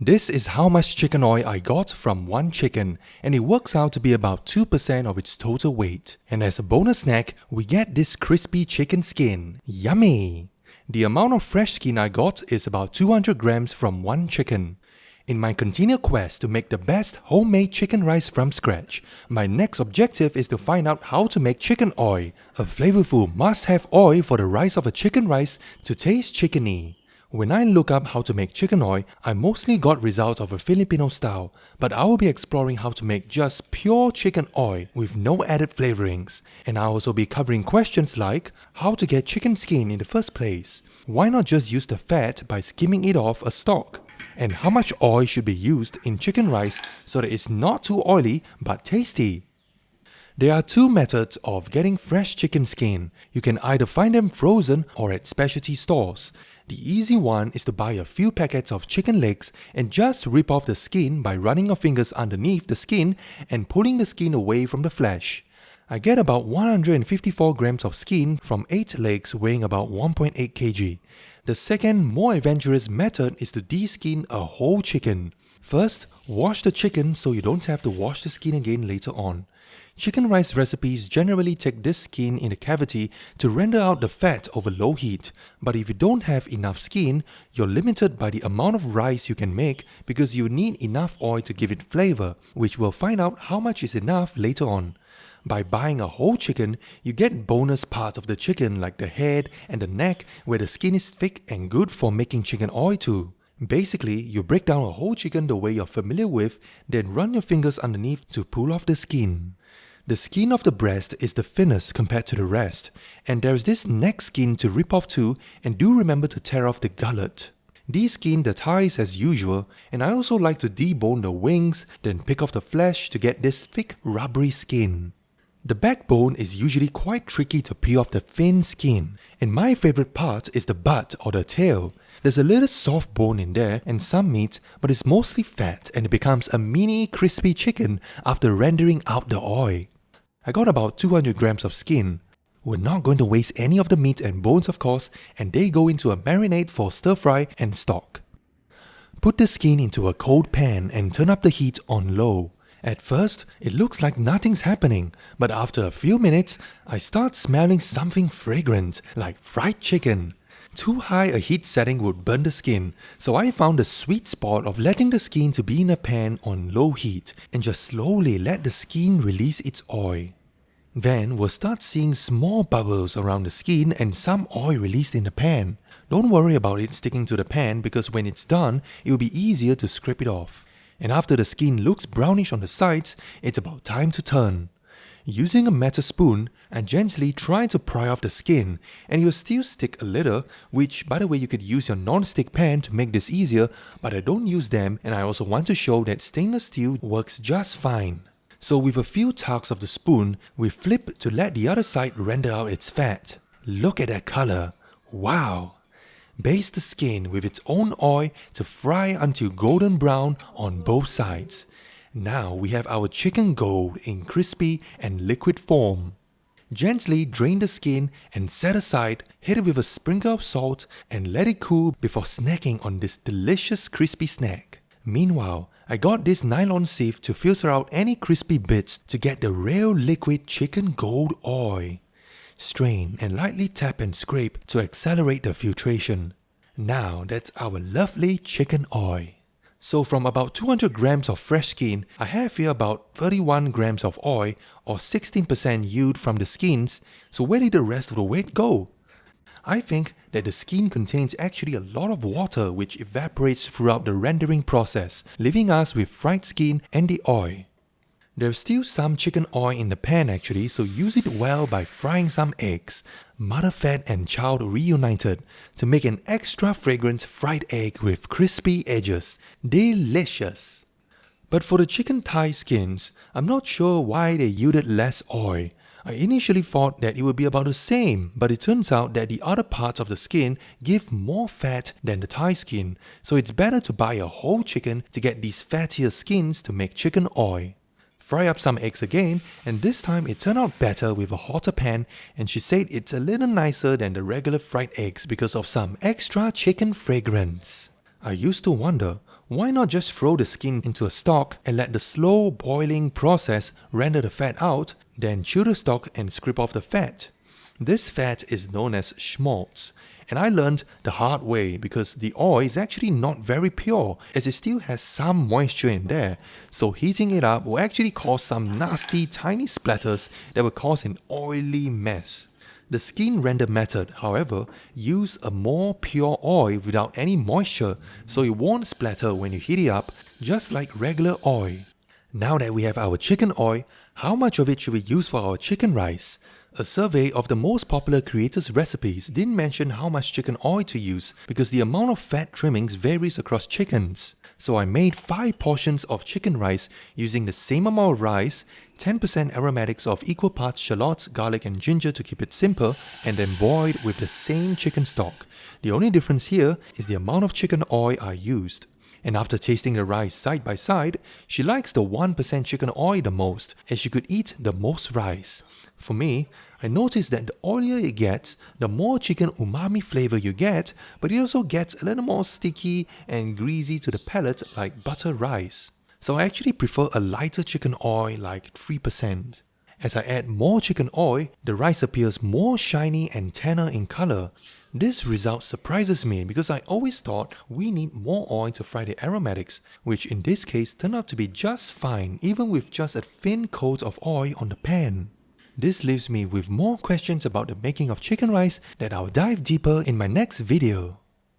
This is how much chicken oil I got from one chicken, and it works out to be about 2% of its total weight. And as a bonus snack, we get this crispy chicken skin. Yummy! The amount of fresh skin I got is about 200 grams from one chicken. In my continued quest to make the best homemade chicken rice from scratch, my next objective is to find out how to make chicken oil, a flavorful must-have oil for the rice of a chicken rice to taste chickeny. When I look up how to make chicken oil, I mostly got results of a Filipino style, but I will be exploring how to make just pure chicken oil with no added flavorings. And I'll also be covering questions like how to get chicken skin in the first place, why not just use the fat by skimming it off a stalk, and how much oil should be used in chicken rice so that it's not too oily but tasty. There are two methods of getting fresh chicken skin. You can either find them frozen or at specialty stores. The easy one is to buy a few packets of chicken legs and just rip off the skin by running your fingers underneath the skin and pulling the skin away from the flesh. I get about 154 grams of skin from 8 legs weighing about 1.8 kg. The second, more adventurous method is to de-skin a whole chicken. First, wash the chicken so you don't have to wash the skin again later on. Chicken rice recipes generally take this skin in the cavity to render out the fat over low heat, but if you don't have enough skin, you're limited by the amount of rice you can make because you need enough oil to give it flavor, which we'll find out how much is enough later on. By buying a whole chicken, you get bonus parts of the chicken like the head and the neck where the skin is thick and good for making chicken oil too. Basically, you break down a whole chicken the way you're familiar with, then run your fingers underneath to pull off the skin. The skin of the breast is the thinnest compared to the rest, and there's this neck skin to rip off too, and do remember to tear off the gullet. De-skin the thighs as usual, and I also like to debone the wings, then pick off the flesh to get this thick rubbery skin. The backbone is usually quite tricky to peel off the thin skin, and my favorite part is the butt or the tail. There's a little soft bone in there and some meat, but it's mostly fat and it becomes a mini crispy chicken after rendering out the oil. I got about 200 grams of skin. We're not going to waste any of the meat and bones of course, and they go into a marinade for stir fry and stock. Put the skin into a cold pan and turn up the heat on low. At first, it looks like nothing's happening, but after a few minutes, I start smelling something fragrant, like fried chicken. Too high a heat setting would burn the skin, so I found the sweet spot of letting the skin to be in a pan on low heat and just slowly let the skin release its oil. Then we'll start seeing small bubbles around the skin and some oil released in the pan. Don't worry about it sticking to the pan because when it's done, it will be easier to scrape it off. And after the skin looks brownish on the sides, it's about time to turn. Using a metal spoon, I gently try to pry off the skin, and you'll still stick a little, which by the way you could use your non-stick pan to make this easier, but I don't use them and I also want to show that stainless steel works just fine. So with a few tugs of the spoon, we flip to let the other side render out its fat. Look at that color, wow! Baste the skin with its own oil to fry until golden brown on both sides. Now we have our chicken gold in crispy and liquid form. Gently drain the skin and set aside, hit it with a sprinkle of salt and let it cool before snacking on this delicious crispy snack. Meanwhile, I got this nylon sieve to filter out any crispy bits to get the real liquid chicken gold oil. Strain and lightly tap and scrape to accelerate the filtration. Now that's our lovely chicken oil. So from about 200 grams of fresh skin, I have here about 31 grams of oil or 16% yield from the skins, so where did the rest of the weight go? I think that the skin contains actually a lot of water which evaporates throughout the rendering process, leaving us with fried skin and the oil. There's still some chicken oil in the pan actually, so use it well by frying some eggs, mother fat and child reunited, to make an extra fragrant fried egg with crispy edges. Delicious! But for the chicken thigh skins, I'm not sure why they yielded less oil. I initially thought that it would be about the same, but it turns out that the other parts of the skin give more fat than the thigh skin, so it's better to buy a whole chicken to get these fattier skins to make chicken oil. Fry up some eggs again, and this time it turned out better with a hotter pan, and she said it's a little nicer than the regular fried eggs because of some extra chicken fragrance. I used to wonder, Why not just throw the skin into a stock and let the slow boiling process render the fat out, then chew the stock and scrape off the fat? This fat is known as schmaltz, and I learned the hard way because the oil is actually not very pure as it still has some moisture in there, so heating it up will actually cause some nasty tiny splatters that will cause an oily mess. The skin render method, however, use a more pure oil without any moisture, so it won't splatter when you heat it up, just like regular oil. Now that we have our chicken oil, how much of it should we use for our chicken rice? A survey of the most popular creators' recipes didn't mention how much chicken oil to use because the amount of fat trimmings varies across chickens. So I made 5 portions of chicken rice using the same amount of rice, 10% aromatics of equal parts shallots, garlic and ginger to keep it simple, and then boiled with the same chicken stock. The only difference here is the amount of chicken oil I used. And after tasting the rice side by side, she likes the 1% chicken oil the most, as she could eat the most rice. For me, I noticed that the oilier it gets, the more chicken umami flavor you get, but it also gets a little more sticky and greasy to the palate like butter rice. So I actually prefer a lighter chicken oil like 3%. As I add more chicken oil, the rice appears more shiny and tanner in color. This result surprises me because I always thought we need more oil to fry the aromatics, which in this case turned out to be just fine even with just a thin coat of oil on the pan. This leaves me with more questions about the making of chicken rice that I'll dive deeper in my next video.